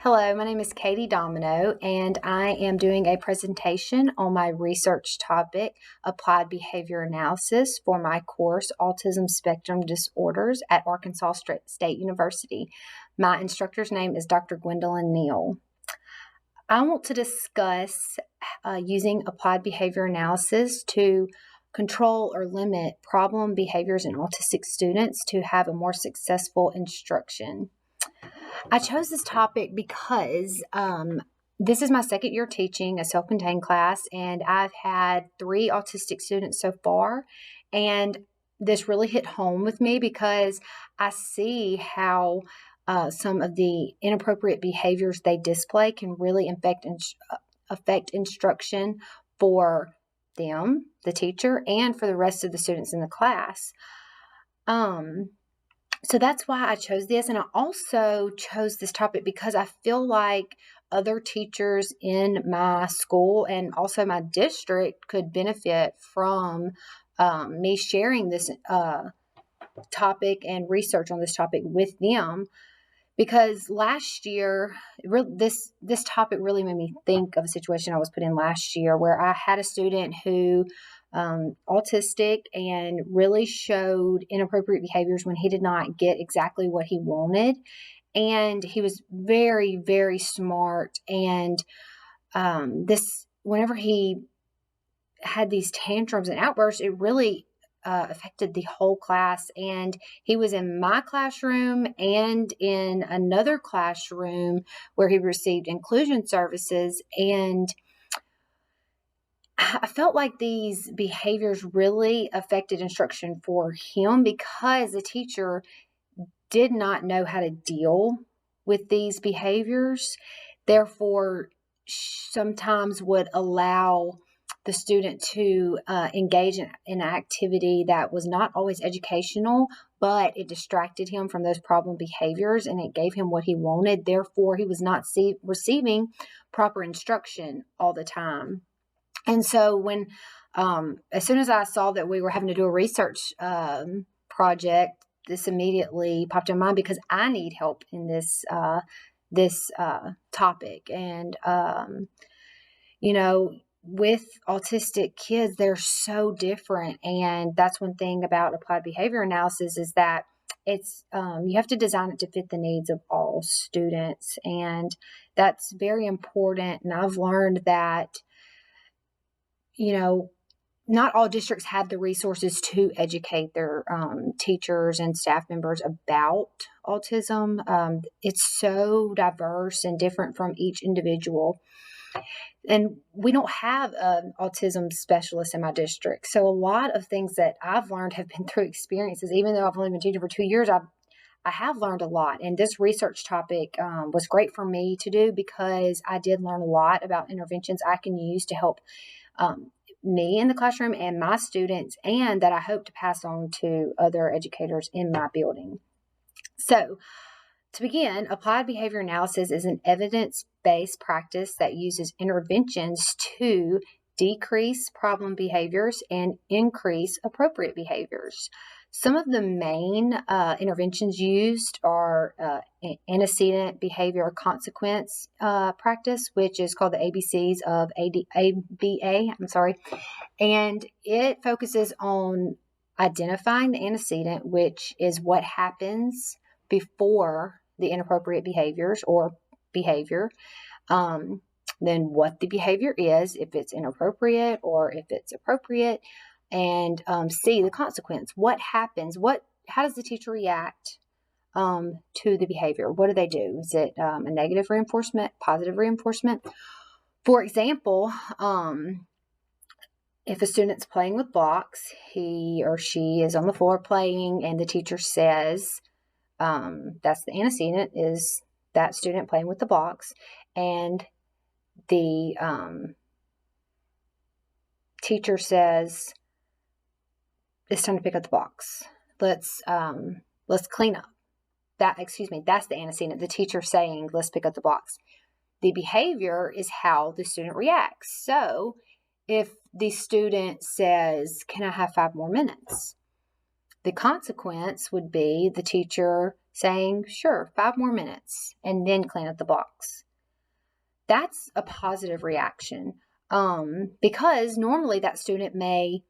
Hello, my name is Katie Domino, and I am doing a presentation on my research topic, Applied Behavior Analysis, for my course, Autism Spectrum Disorders at Arkansas State University. My instructor's name is Dr. Gwendolyn Neal. I want to discuss using applied behavior analysis to control or limit problem behaviors in autistic students to have a more successful instruction. I chose this topic because this is my second year teaching a self-contained class, and I've had 3 autistic students so far. And this really hit home with me because I see how some of the inappropriate behaviors they display can really affect instruction for them, the teacher, and for the rest of the students in the class. So that's why I chose this. And I also chose this topic because I feel like other teachers in my school and also my district could benefit from me sharing this topic and research on this topic with them. Because last year, this topic really made me think of a situation I was put in last year where I had a student who autistic and really showed inappropriate behaviors when he did not get exactly what he wanted. And he was very, very smart. And whenever he had these tantrums and outbursts, it really affected the whole class. And he was in my classroom and in another classroom where he received inclusion services. And I felt like these behaviors really affected instruction for him because the teacher did not know how to deal with these behaviors. Therefore, sometimes would allow the student to engage in an activity that was not always educational, but it distracted him from those problem behaviors and it gave him what he wanted. Therefore, he was not receiving proper instruction all the time. And so when, as soon as I saw that we were having to do a research project, this immediately popped in mind because I need help in this topic. And, with autistic kids, they're so different. And that's one thing about applied behavior analysis is that it's you have to design it to fit the needs of all students. And that's very important. And I've learned that not all districts have the resources to educate their teachers and staff members about autism. It's so diverse and different from each individual. And we don't have an autism specialist in my district. So a lot of things that I've learned have been through experiences. Even though I've only been teaching for 2 years, I have learned a lot. And this research topic was great for me to do because I did learn a lot about interventions I can use to help me in the classroom and my students, and that I hope to pass on to other educators in my building. So, to begin, applied behavior analysis is an evidence-based practice that uses interventions to decrease problem behaviors and increase appropriate behaviors. Some of the main interventions used are antecedent behavior consequence practice, which is called the ABCs of ABA. And it focuses on identifying the antecedent, which is what happens before the inappropriate behaviors or behavior. Then what the behavior is, if it's inappropriate or if it's appropriate, and see the consequence. What happens? How does the teacher react to the behavior? What do they do? Is it a negative reinforcement, positive reinforcement? For example, if a student's playing with blocks, he or she is on the floor playing, and the teacher says, that's the antecedent, is that student playing with the blocks, and the teacher says, it's time to pick up the box. Let's clean up. That's the antecedent. The teacher saying, let's pick up the box. The behavior is how the student reacts. So if the student says, can I have 5 more minutes? The consequence would be the teacher saying, sure, 5 more minutes, and then clean up the blocks. That's a positive reaction, because normally that student may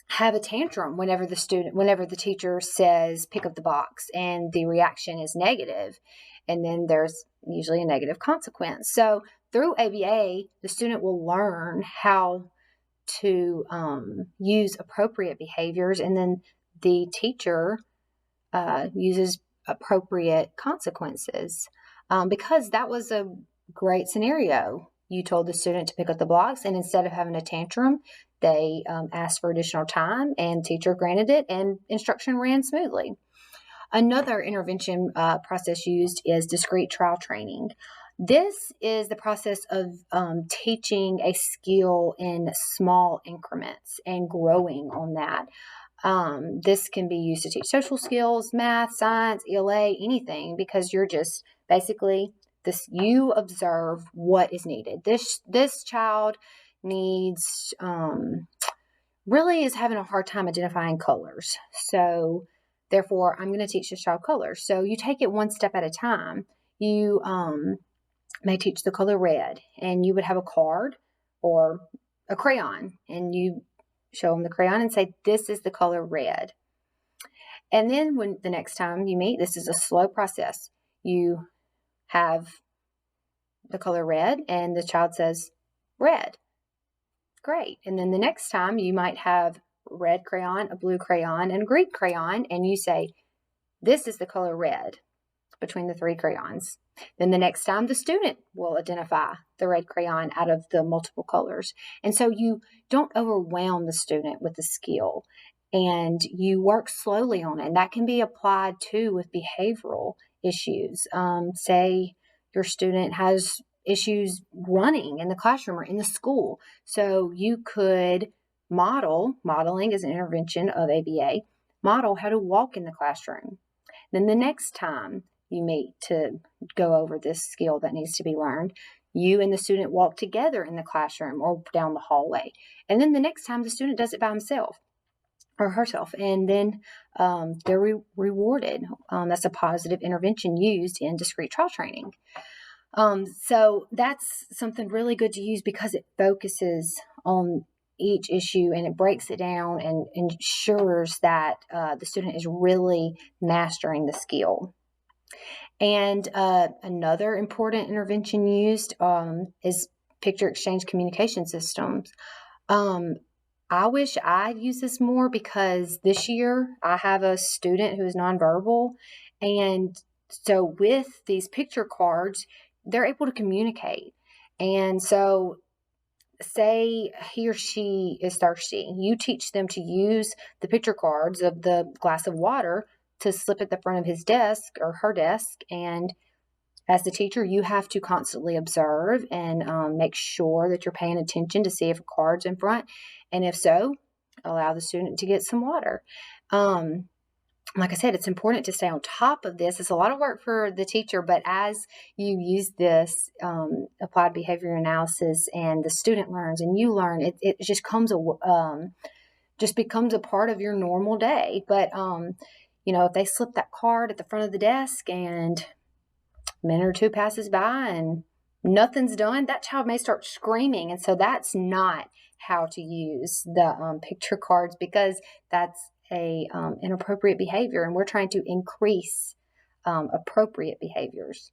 have a tantrum whenever the teacher says pick up the box, and the reaction is negative, and then there's usually a negative consequence. So through ABA, the student will learn how to use appropriate behaviors, and then the teacher uses appropriate consequences, because that was a great scenario. You told the student to pick up the blocks, and instead of having a tantrum, they asked for additional time, and teacher granted it, and instruction ran smoothly. Another intervention process used is discrete trial training. This is the process of teaching a skill in small increments and growing on that. This can be used to teach social skills, math, science, ELA, anything, because you're just basically you observe what is needed. This child needs really is having a hard time identifying colors. So therefore, I'm going to teach this child colors. So you take it one step at a time. You may teach the color red, and you would have a card or a crayon, and you show them the crayon and say, this is the color red. And then when the next time you meet, this is a slow process. You have the color red, and the child says, red. Great. And then the next time you might have red crayon, a blue crayon, and a green crayon, and you say, this is the color red between the 3 crayons. Then the next time the student will identify the red crayon out of the multiple colors. And so you don't overwhelm the student with the skill, and you work slowly on it. And that can be applied too with behavioral issues. Say your student has issues running in the classroom or in the school. So you could modeling is an intervention of ABA, model how to walk in the classroom. Then the next time you meet to go over this skill that needs to be learned, you and the student walk together in the classroom or down the hallway. And then the next time the student does it by himself or herself, and then they're rewarded. That's a positive intervention used in discrete trial training. So that's something really good to use because it focuses on each issue, and it breaks it down and ensures that the student is really mastering the skill. And another important intervention used is picture exchange communication systems. I wish I'd use this more because this year I have a student who is nonverbal, and so with these picture cards, they're able to communicate. And so say he or she is thirsty, you teach them to use the picture cards of the glass of water to slip at the front of his desk or her desk. And as the teacher, you have to constantly observe and make sure that you're paying attention to see if a card's in front. And if so, allow the student to get some water. Like I said, it's important to stay on top of this. It's a lot of work for the teacher, but as you use this applied behavior analysis and the student learns and you learn, it just becomes a part of your normal day. But, if they slip that card at the front of the desk and a minute or two passes by and nothing's done, that child may start screaming. And so that's not how to use the picture cards, because that's a inappropriate behavior, and we're trying to increase appropriate behaviors.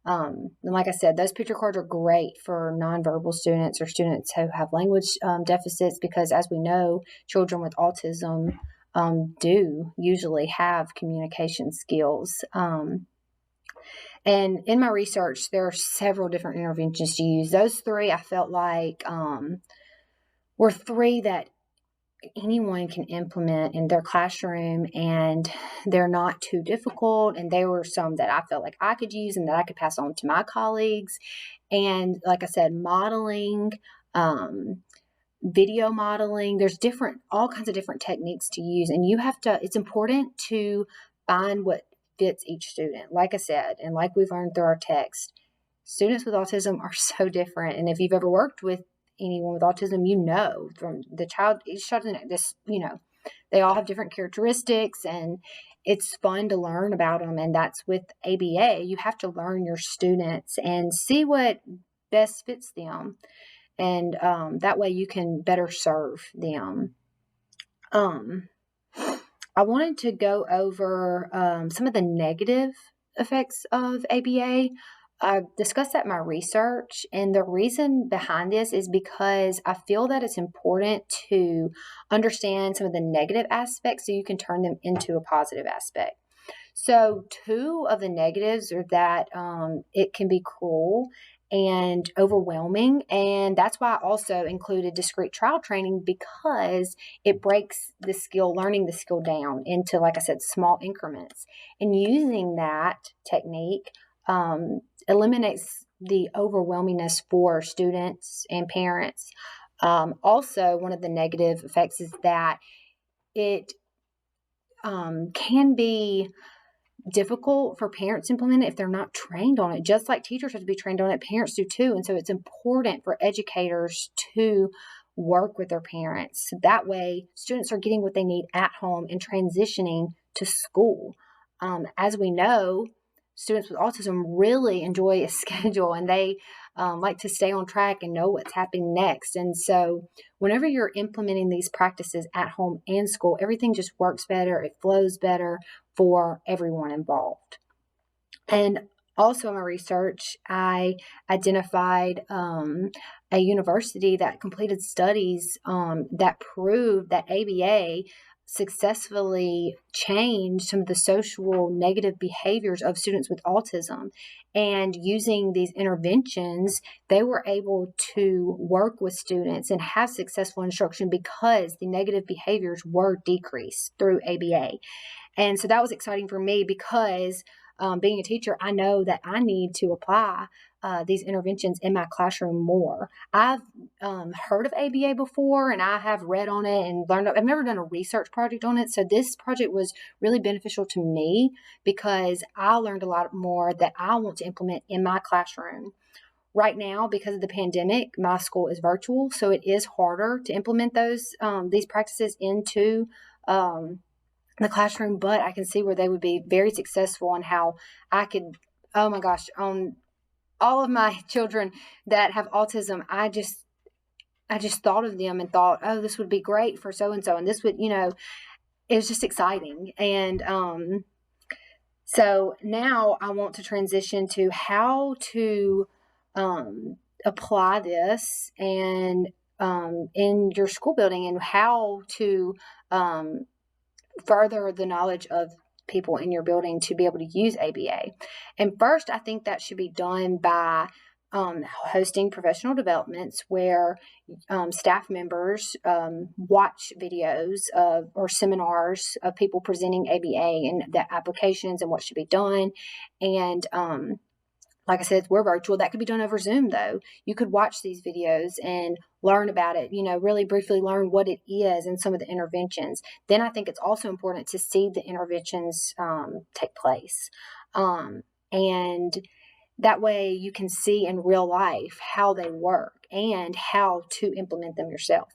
And like I said, those picture cards are great for nonverbal students or students who have language deficits, because as we know, children with autism do usually have communication skills. And in my research, there are several different interventions to use. Those 3 I felt like were 3 that anyone can implement in their classroom, and they're not too difficult. And there were some that I felt like I could use and that I could pass on to my colleagues. And like I said, modeling, video modeling, there's all kinds of different techniques to use. And it's important to find what fits each student. Like I said, and like we've learned through our text, students with autism are so different. And if you've ever worked with anyone with autism, from each child, they all have different characteristics, and it's fun to learn about them. And that's with ABA. You have to learn your students and see what best fits them. And that way you can better serve them. I wanted to go over some of the negative effects of ABA. I discussed that in my research, and the reason behind this is because I feel that it's important to understand some of the negative aspects so you can turn them into a positive aspect. So, two of the negatives are that it can be cruel and overwhelming. And that's why I also included discrete trial training, because it breaks the skill, learning the skill down into, like I said, small increments. And using that technique eliminates the overwhelmingness for students and parents. Also, one of the negative effects is that it can be difficult for parents to implement it if they're not trained on it. Just like teachers have to be trained on it, parents do too. And so it's important for educators to work with their parents. So that way, students are getting what they need at home and transitioning to school. As we know, students with autism really enjoy a schedule, and they like to stay on track and know what's happening next. And so whenever you're implementing these practices at home and school, everything just works better. It flows better for everyone involved. And also in my research, I identified a university that completed studies that proved that ABA successfully changed some of the social negative behaviors of students with autism. And using these interventions, they were able to work with students and have successful instruction because the negative behaviors were decreased through ABA. And so that was exciting for me because being a teacher, I know that I need to apply these interventions in my classroom more. I've heard of ABA before, and I have read on it and learned. I've never done a research project on it. So this project was really beneficial to me because I learned a lot more that I want to implement in my classroom. Right now, because of the pandemic, my school is virtual, so it is harder to implement these practices into the classroom, but I can see where they would be very successful and how I could, oh my gosh, on all of my children that have autism, I just thought of them and thought, oh, this would be great for so-and-so. And this would, it was just exciting. And so now I want to transition to how to apply this and in your school building, and how to further the knowledge of people in your building to be able to use ABA. And first, I think that should be done by hosting professional developments where staff members watch videos or seminars of people presenting ABA and the applications and what should be done. And like I said, we're virtual. That could be done over Zoom, though. You could watch these videos and learn about it, really briefly learn what it is and some of the interventions. Then I think it's also important to see the interventions take place. And that way you can see in real life how they work and how to implement them yourself.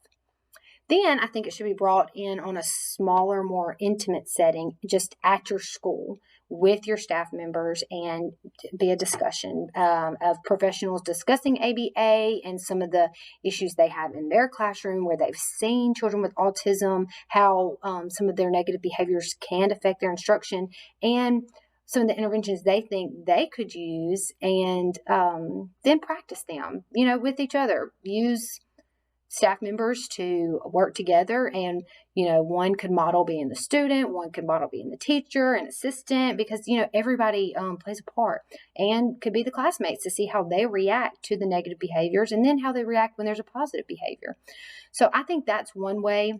Then I think it should be brought in on a smaller, more intimate setting, just at your school with your staff members, and be a discussion of professionals discussing ABA and some of the issues they have in their classroom where they've seen children with autism, how some of their negative behaviors can affect their instruction, and some of the interventions they think they could use, and then practice them, with each other. Use staff members to work together, and one could model being the student, one could model being the teacher and assistant, because everybody plays a part, and could be the classmates to see how they react to the negative behaviors and then how they react when there's a positive behavior. So I think that's one way,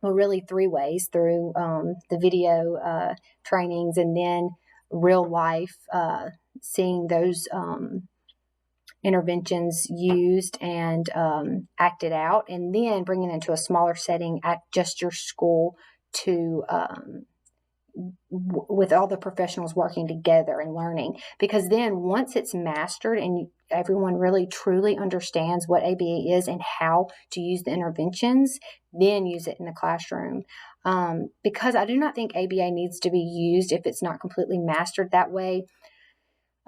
well, really three ways, through the video trainings, and then real life seeing those interventions used and acted out, and then bringing it into a smaller setting at just your school to with all the professionals working together and learning. Because then once it's mastered and everyone really truly understands what ABA is and how to use the interventions, then use it in the classroom. because I do not think ABA needs to be used if it's not completely mastered that way.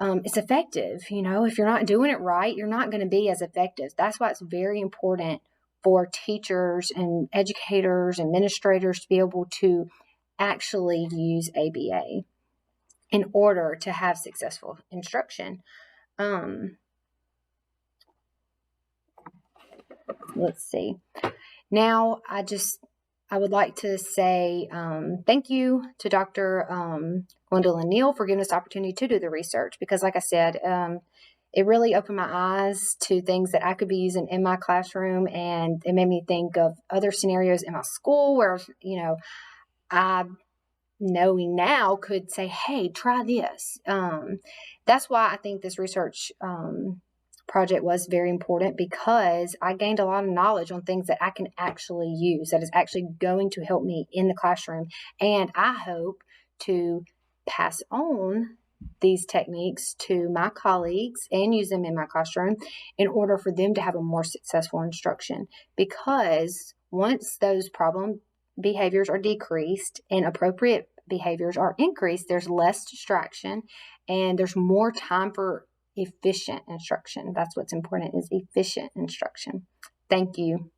It's effective. If you're not doing it right, you're not going to be as effective. That's why it's very important for teachers and educators, administrators to be able to actually use ABA in order to have successful instruction. Let's see. Now, I would like to say thank you to Dr. Gwendolyn Neal for giving us the opportunity to do the research, because like I said, it really opened my eyes to things that I could be using in my classroom, and it made me think of other scenarios in my school where, I, knowing now, could say, hey, try this. That's why I think this research project was very important, because I gained a lot of knowledge on things that I can actually use, that is actually going to help me in the classroom. And I hope to pass on these techniques to my colleagues and use them in my classroom in order for them to have a more successful instruction. Because once those problem behaviors are decreased and appropriate behaviors are increased, there's less distraction and there's more time for efficient instruction. That's what's important, is efficient instruction. Thank you.